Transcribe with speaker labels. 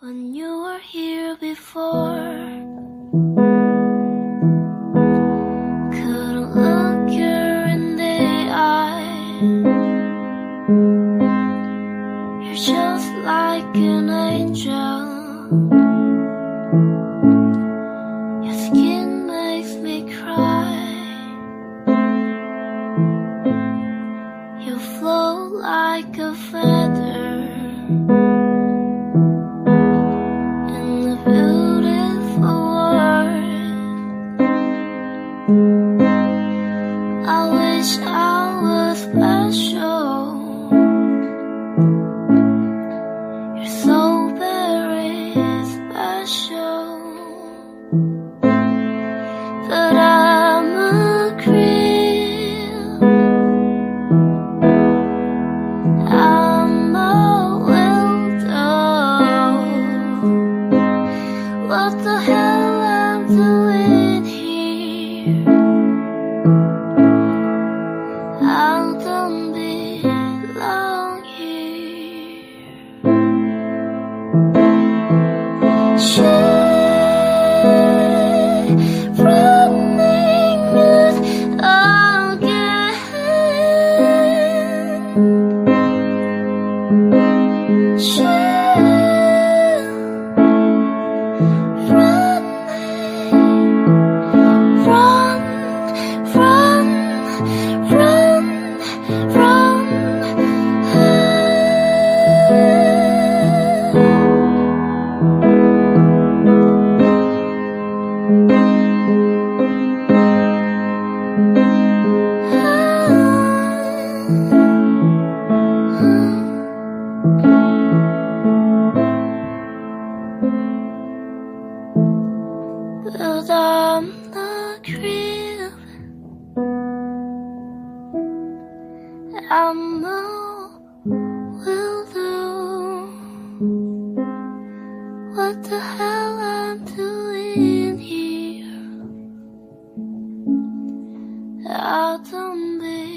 Speaker 1: When you were here before, couldn't look you in the eye. You're just like an angel. Your skin makes me cry. You float like a feather in the beautiful world. I wish I was special. You're so very special, but I'm a creep. I'm a weirdo. What the hell I'm doing here? I don't belong here. Running but I'm not creep. I'm a weirdo. What the hell I'm doing here? I don't be